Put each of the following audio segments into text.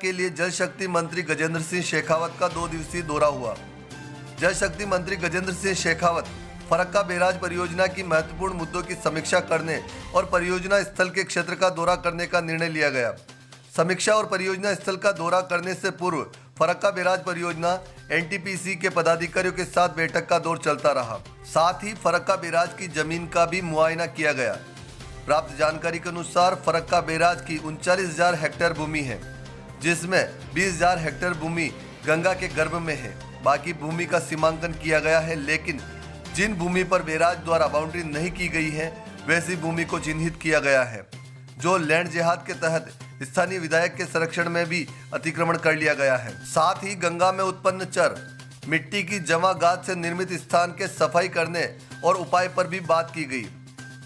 के लिए जल शक्ति मंत्री गजेंद्र सिंह शेखावत का 2 दिवसीय दौरा हुआ। जल शक्ति मंत्री गजेंद्र सिंह शेखावत फरक्का बैराज परियोजना की महत्वपूर्ण मुद्दों की समीक्षा करने और परियोजना स्थल के क्षेत्र का दौरा करने का निर्णय लिया गया। समीक्षा और परियोजना स्थल का दौरा करने से पूर्व फरक्का बैराज परियोजना एनटीपीसी के पदाधिकारियों के साथ बैठक का दौर चलता रहा। साथ ही फरक्का बैराज की जमीन का भी मुआयना किया गया। प्राप्त जानकारी के अनुसार फरक्का बैराज की 39,000 हेक्टेयर भूमि है, जिसमें 20,000 हेक्टेयर भूमि गंगा के गर्भ में है। बाकी भूमि का सीमांकन किया गया है, लेकिन जिन भूमि पर बैराज द्वारा बाउंड्री नहीं की गई है वैसी भूमि को चिन्हित किया गया है, जो लैंड जिहाद के तहत स्थानीय विधायक के संरक्षण में भी अतिक्रमण कर लिया गया है। साथ ही गंगा में उत्पन्न चर मिट्टी की जमा गाद से निर्मित स्थान के सफाई करने और उपाय पर भी बात की गई।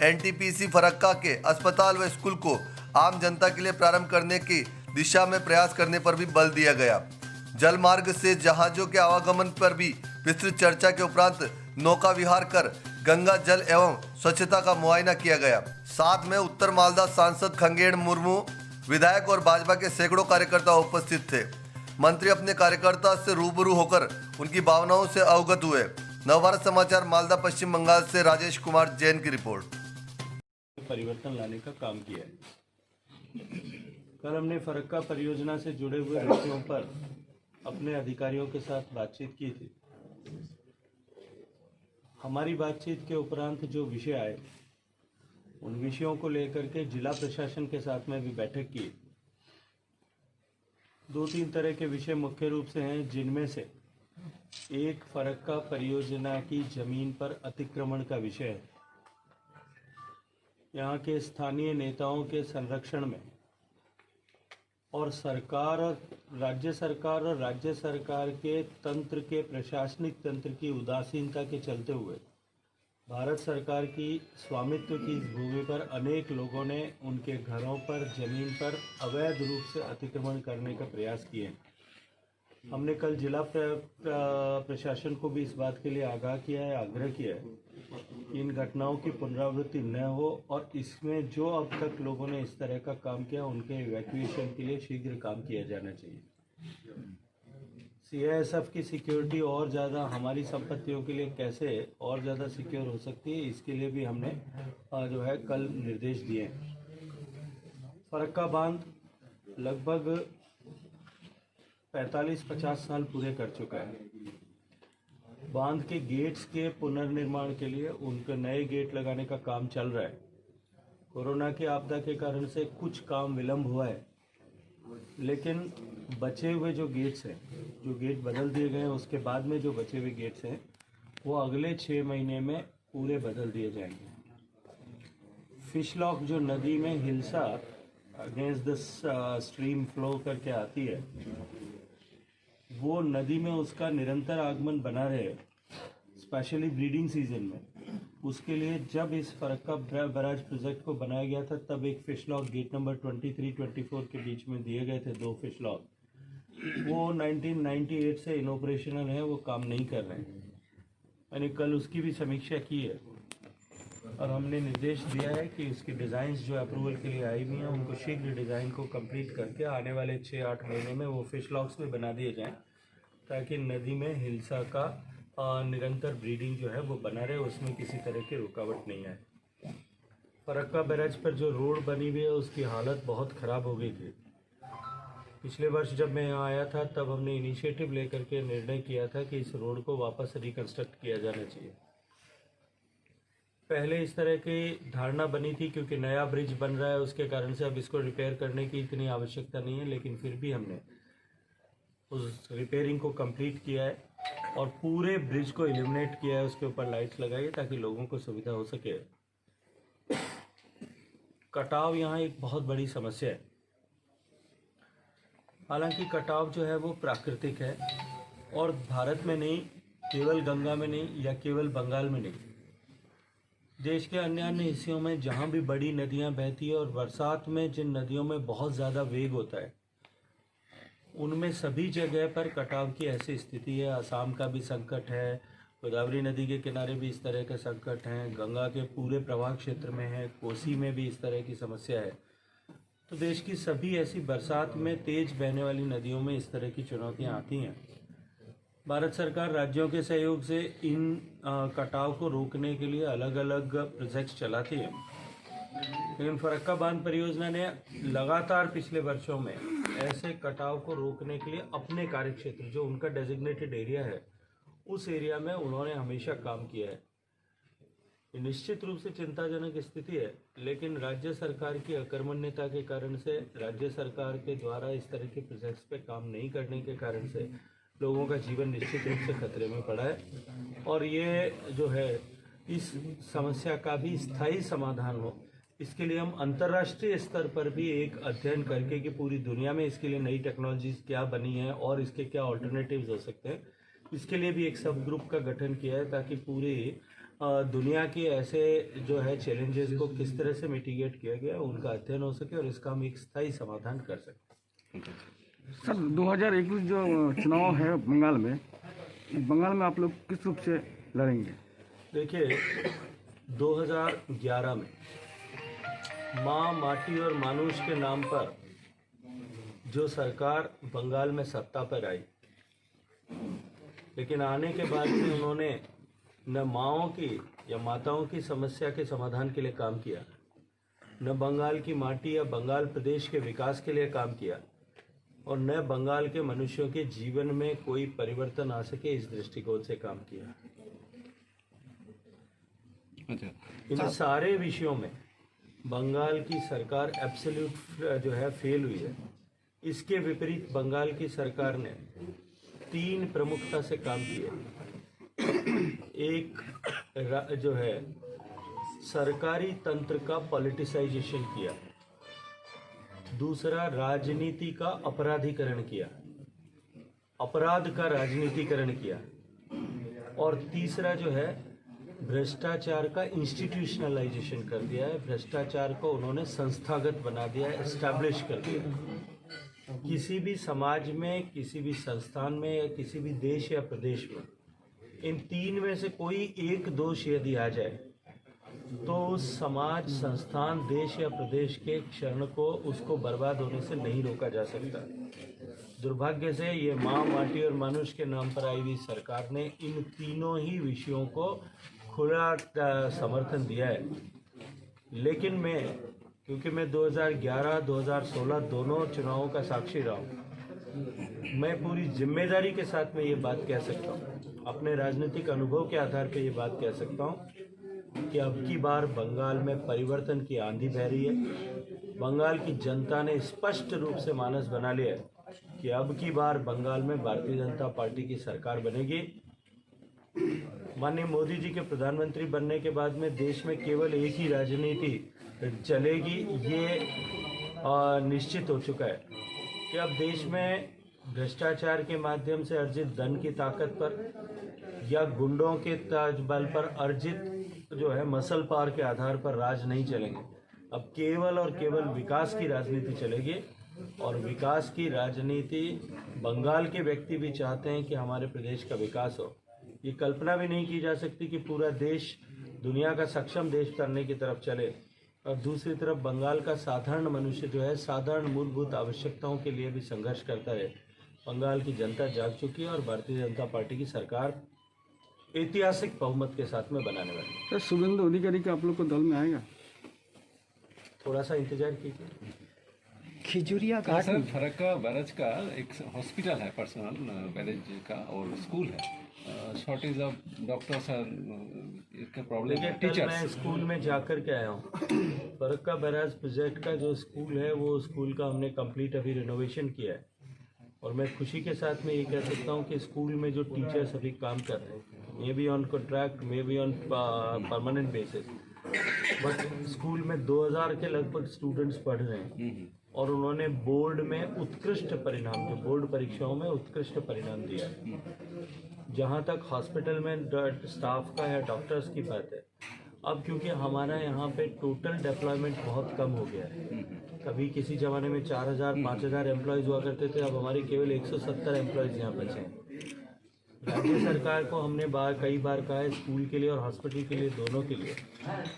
एनटीपीसी फरक्का के अस्पताल व स्कूल को आम जनता के लिए प्रारंभ करने की दिशा में प्रयास करने पर भी बल दिया गया। जल मार्ग से जहाजों के आवागमन पर भी विस्तृत चर्चा के उपरांत नौका विहार कर गंगा जल एवं स्वच्छता का मुआयना किया गया। साथ में उत्तर मालदा सांसद खंगेन मुर्मू, विधायक और भाजपा के सैकड़ों कार्यकर्ता उपस्थित थे। मंत्री अपने कार्यकर्ता से रूबरू होकर उनकी भावनाओं से अवगत हुए। नवभारत समाचार मालदा पश्चिम बंगाल से राजेश कुमार जैन की रिपोर्ट। परिवर्तन लाने का काम किया है। कल हमने फरक्का परियोजना से जुड़े हुए विषयों पर अपने अधिकारियों के साथ बातचीत की थी। हमारी बातचीत के उपरांत जो विषय आए उन विषयों को लेकर के जिला प्रशासन के साथ में भी बैठक की। 2-3 तरह के विषय मुख्य रूप से हैं, जिनमें से एक फरक्का परियोजना की जमीन पर अतिक्रमण का विषय है। यहाँ के स्थानीय नेताओं के संरक्षण में और राज्य सरकार के तंत्र के प्रशासनिक तंत्र की उदासीनता के चलते हुए भारत सरकार की स्वामित्व की इस भूमि पर अनेक लोगों ने उनके घरों पर, जमीन पर अवैध रूप से अतिक्रमण करने का प्रयास किए। हमने कल जिला प्रशासन को भी इस बात के लिए आगाह किया है, आग्रह किया है कि इन घटनाओं की पुनरावृत्ति न हो और इसमें जो अब तक लोगों ने इस तरह का काम किया उनके इवैक्यूएशन के लिए शीघ्र काम किया जाना चाहिए। सीआईएसएफ की सिक्योरिटी और ज़्यादा हमारी संपत्तियों के लिए कैसे और ज़्यादा सिक्योर हो सकती है, इसके लिए भी हमने जो है कल निर्देश दिए। फरक्का बांध लगभग 45-50 साल पूरे कर चुका है। बांध के गेट्स के पुनर्निर्माण के लिए उनके नए गेट लगाने का काम चल रहा है। कोरोना की आपदा के कारण से कुछ काम विलंब हुआ है, लेकिन बचे हुए जो गेट्स हैं, जो गेट बदल दिए गए हैं, उसके बाद में जो बचे हुए गेट्स हैं वो अगले 6 महीने में पूरे बदल दिए जाएंगे। फिश लॉक जो नदी में hilsa against the stream flow करके आती है, वो नदी में उसका निरंतर आगमन बना रहे, स्पेशली ब्रीडिंग सीजन में। उसके लिए जब इस फरक्का बैराज प्रोजेक्ट को बनाया गया था तब एक फिश लॉक गेट नंबर 23-24 के बीच में दिए गए थे, 2 फिश लॉक। वो 1998 से इनऑपरेशनल है, वो काम नहीं कर रहे हैं। मैंने कल उसकी भी समीक्षा की है और हमने निर्देश दिया है कि उसकी डिज़ाइंस जो अप्रूवल के लिए आई हुई हैं उनको शीघ्र डिज़ाइन को कंप्लीट करके आने वाले 6-8 महीने में वो फिश लॉक्स में बना दिए जाएं, ताकि नदी में हिल्सा का निरंतर ब्रीडिंग जो है वो बना रहे, उसमें किसी तरह की रुकावट नहीं आए। फरक्का बैराज पर जो रोड बनी हुई है उसकी हालत बहुत ख़राब हो गई थी। पिछले वर्ष जब मैं यहाँ आया था तब हमने इनिशिएटिव लेकर के निर्णय किया था कि इस रोड को वापस रिकंस्ट्रक्ट किया जाना चाहिए। पहले इस तरह की धारणा बनी थी क्योंकि नया ब्रिज बन रहा है, उसके कारण से अब इसको रिपेयर करने की इतनी आवश्यकता नहीं है, लेकिन फिर भी हमने उस रिपेयरिंग को कंप्लीट किया है और पूरे ब्रिज को इल्यूमिनेट किया है, उसके ऊपर लाइट्स लगाई है ताकि लोगों को सुविधा हो सके। कटाव यहाँ एक बहुत बड़ी समस्या है। हालांकि कटाव जो है वो प्राकृतिक है और भारत में नहीं, केवल गंगा में नहीं या केवल बंगाल में नहीं, देश के अन्य हिस्सों में जहाँ भी बड़ी नदियाँ बहती है और बरसात में जिन नदियों में बहुत ज़्यादा वेग होता है उनमें सभी जगह पर कटाव की ऐसी स्थिति है। असम का भी संकट है, गोदावरी नदी के किनारे भी इस तरह के संकट हैं, गंगा के पूरे प्रवाह क्षेत्र में है, कोसी में भी इस तरह की समस्या है। तो देश की सभी ऐसी बरसात में तेज बहने वाली नदियों में इस तरह की चुनौतियां आती हैं। भारत सरकार राज्यों के सहयोग से इन कटाव को रोकने के लिए अलग अलग प्रोजेक्ट्स चलाती है, लेकिन फरक्का बांध परियोजना ने लगातार पिछले वर्षों में ऐसे कटाव को रोकने के लिए अपने कार्यक्षेत्र, जो उनका डेजिग्नेटेड एरिया है, उस एरिया में उन्होंने हमेशा काम किया है। ये निश्चित रूप से चिंताजनक स्थिति है, लेकिन राज्य सरकार की अकर्मण्यता के कारण से, राज्य सरकार के द्वारा इस तरह के प्रोजेक्ट्स पे काम नहीं करने के कारण से लोगों का जीवन निश्चित रूप से खतरे में पड़ा है। और ये जो है, इस समस्या का भी स्थायी समाधान हो, इसके लिए हम अंतर्राष्ट्रीय स्तर पर भी एक अध्ययन करके कि पूरी दुनिया में इसके लिए नई टेक्नोलॉजीज क्या बनी है और इसके क्या ऑल्टरनेटिव्स हो सकते हैं, इसके लिए भी एक सब ग्रुप का गठन किया है, ताकि पूरी दुनिया के ऐसे जो है चैलेंजेस को किस तरह से मिटिगेट किया गया उनका अध्ययन हो सके और इसका हम एक स्थायी समाधान कर सकें। सर 2021 जो चुनाव है बंगाल में आप लोग किस रूप से लड़ेंगे? देखिए, 2011 में माँ, माटी और मानुष के नाम पर जो सरकार बंगाल में सत्ता पर आई, लेकिन आने के बाद भी उन्होंने न माँओं की या माताओं की समस्या के समाधान के लिए काम किया, न बंगाल की माटी या बंगाल प्रदेश के विकास के लिए काम किया, और न बंगाल के मनुष्यों के जीवन में कोई परिवर्तन आ सके इस दृष्टिकोण से काम किया। इन सारे विषयों में बंगाल की सरकार एब्सोल्यूट जो है फेल हुई है। इसके विपरीत बंगाल की सरकार ने 3 प्रमुखता से काम किए। एक जो है सरकारी तंत्र का पॉलिटिसाइजेशन किया, दूसरा राजनीति का अपराधीकरण किया, अपराध का राजनीतिकरण किया, और तीसरा जो है भ्रष्टाचार का इंस्टीट्यूशनलाइजेशन कर दिया है। भ्रष्टाचार को उन्होंने संस्थागत बना दिया है, एस्टैब्लिश कर दिया। किसी भी समाज में, किसी भी संस्थान में या किसी भी देश या प्रदेश में इन 3 में से कोई एक दोष यदि आ जाए तो उस समाज, संस्थान, देश या प्रदेश के क्षण को उसको बर्बाद होने से नहीं रोका जा सकता। दुर्भाग्य से ये माँ, माटी और मानुष के नाम पर आई हुई सरकार ने इन तीनों ही विषयों को खुला समर्थन दिया है। लेकिन क्योंकि मैं 2011, 2016 दोनों चुनावों का साक्षी रहा हूँ, मैं पूरी जिम्मेदारी के साथ में ये बात कह सकता हूँ, अपने राजनीतिक अनुभव के आधार पर ये बात कह सकता हूँ कि अब की बार बंगाल में परिवर्तन की आंधी बह रही है। बंगाल की जनता ने स्पष्ट रूप से मानस बना लिया है कि अब की बार बंगाल में भारतीय जनता पार्टी की सरकार बनेगी। माननीय मोदी जी के प्रधानमंत्री बनने के बाद में देश में केवल एक ही राजनीति चलेगी, ये निश्चित हो चुका है कि अब देश में भ्रष्टाचार के माध्यम से अर्जित धन की ताकत पर या गुंडों के बल पर अर्जित जो है मसल पावर के आधार पर राज नहीं चलेंगे। अब केवल और केवल विकास की राजनीति चलेगी, और विकास की राजनीति बंगाल के व्यक्ति भी चाहते हैं कि हमारे प्रदेश का विकास हो। ये कल्पना भी नहीं की जा सकती कि पूरा देश दुनिया का सक्षम देश करने की तरफ चले, और दूसरी तरफ बंगाल का साधारण मनुष्य जो है साधारण मूलभूत आवश्यकताओं के लिए भी संघर्ष करता है। बंगाल की जनता जाग चुकी है और भारतीय जनता पार्टी की सरकार ऐतिहासिक बहुमत के साथ में बनाने वाली है। सर शुभेंदु अधिकारी का आप लोग को दल में आएगा? थोड़ा सा इंतजार कीजिए। खिजुरिया घाट सर फरक्का बैराज का एक हॉस्पिटल है, पर्सनल बैराज का, और स्कूल है। शॉर्टेज ऑफ डॉक्टर्स और प्रॉब्लम है, कल मैं टीचर्स। स्कूल में जाकर के आया हूँ। फरक्का बैराज प्रोजेक्ट का जो स्कूल है, वो स्कूल का हमने कंप्लीट अभी रिनोवेशन किया है, और मैं खुशी के साथ में ये कह सकता हूँ कि स्कूल में जो टीचर्स अभी काम कर रहे हैं, may be on contract, may be on permanent basis, but school में 2000 के लगभग स्टूडेंट्स पढ़ रहे हैं, और उन्होंने बोर्ड में उत्कृष्ट परिणाम, जो बोर्ड परीक्षाओं में उत्कृष्ट परिणाम दिया है। जहाँ तक हॉस्पिटल में स्टाफ का या डॉक्टर्स की बात है, अब क्योंकि हमारा यहाँ पे टोटल डिप्लॉयमेंट बहुत कम हो गया है। कभी किसी ज़माने में 4000 5000 एम्प्लॉयज़ हुआ करते थे, अब हमारे केवल 170 एम्प्लॉयज़ यहाँ बचे हैं। राज्य सरकार को हमने कई बार कहा है, स्कूल के लिए और हॉस्पिटल के लिए, दोनों के लिए,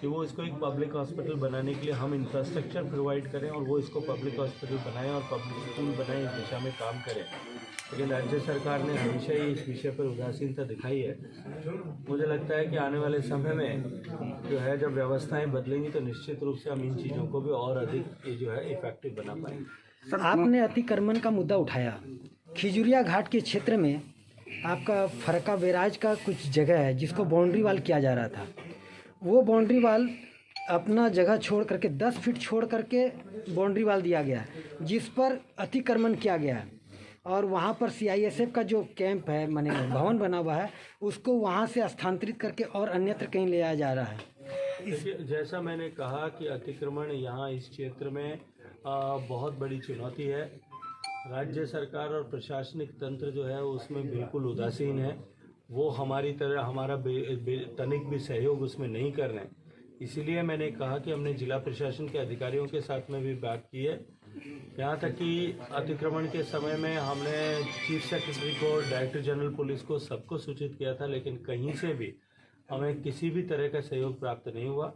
कि वो इसको एक पब्लिक हॉस्पिटल बनाने के लिए हम इंफ्रास्ट्रक्चर प्रोवाइड करें और वो इसको पब्लिक हॉस्पिटल बनाएं और पब्लिक स्कूल बनाएं, इस दिशा में काम करें। लेकिन राज्य सरकार ने हमेशा ही इस विषय पर उदासीनता दिखाई है। मुझे लगता है कि आने वाले समय में जो है, जब व्यवस्थाएं बदलेंगी तो निश्चित रूप से हम इन चीज़ों को भी और अधिक जो है इफेक्टिव बना पाएंगे। आपने अतिक्रमण का मुद्दा उठाया। खिजुरिया घाट के क्षेत्र में आपका फरक्का बैराज का कुछ जगह है जिसको बाउंड्री वाल किया जा रहा था। वो बाउंड्री वाल अपना जगह छोड़ करके 10 फीट छोड़ करके बाउंड्री वाल दिया गया है, जिस पर अतिक्रमण किया गया है। और वहाँ पर CISF का जो कैंप है, माने भवन बना हुआ है, उसको वहाँ से स्थानांतरित करके और अन्यत्र कहीं ले जाया जा रहा है। देखिए, जैसा मैंने कहा कि अतिक्रमण यहाँ इस क्षेत्र में बहुत बड़ी चुनौती है। राज्य सरकार और प्रशासनिक तंत्र जो है उसमें बिल्कुल उदासीन है। वो हमारी तरह हमारा तनिक भी सहयोग उसमें नहीं कर रहे हैं। इसीलिए मैंने कहा कि हमने जिला प्रशासन के अधिकारियों के साथ में भी बात की है। यहाँ तक कि अतिक्रमण के समय में हमने चीफ सेक्रेटरी को, डायरेक्टर जनरल पुलिस को, सबको सूचित किया था, लेकिन कहीं से भी हमें किसी भी तरह का सहयोग प्राप्त नहीं हुआ।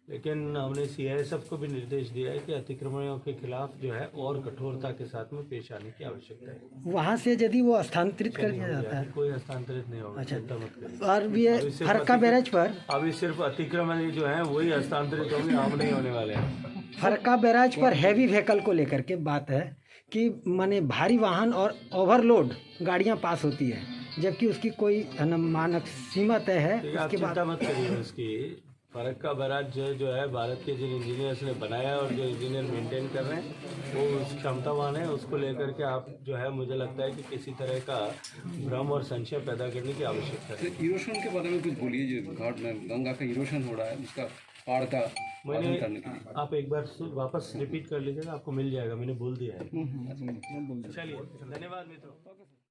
लेकिन हमने CISF को भी निर्देश दिया है कि अतिक्रमणियों के खिलाफ जो है और कठोरता के साथ में पेश आने की आवश्यकता है। वहाँ से यदि वो स्थानांतरित कर दिया जाता है, कोई हस्तांतरित नहीं होगा, चिंता मत करिए। और ये फरक्का बैराज पर अभी सिर्फ अतिक्रमण जो है वही हस्तांतरित होंगे, हम नहीं होने वाले हैं। फरक्का बैराज पर हैवी व्हीकल को लेकर के बात है कि माने भारी वाहन और ओवरलोड गाड़ियाँ पास होती है, जबकि उसकी कोई मानक सीमा तय है। आप चिंता मत करिए उसकी। फरक्का बैराज जो है भारत के जिन इंजीनियर्स ने बनाया है और जो इंजीनियर मेंटेन कर रहे हैं वो उस क्षमतावान है। उसको लेकर के आप जो है, मुझे लगता है कि किसी तरह का भ्रम और संशय पैदा करने की आवश्यकता है। इरोशन के बारे में कुछ बोलिए, जो घाट में गंगा का इरोशन हो रहा है, उसका पहाड़ का पालन करने के लिए। आप एक बार वापस रिपीट कर लीजिएगा, आपको मिल जाएगा, मैंने बोल दिया है। चलिए, धन्यवाद मित्रों।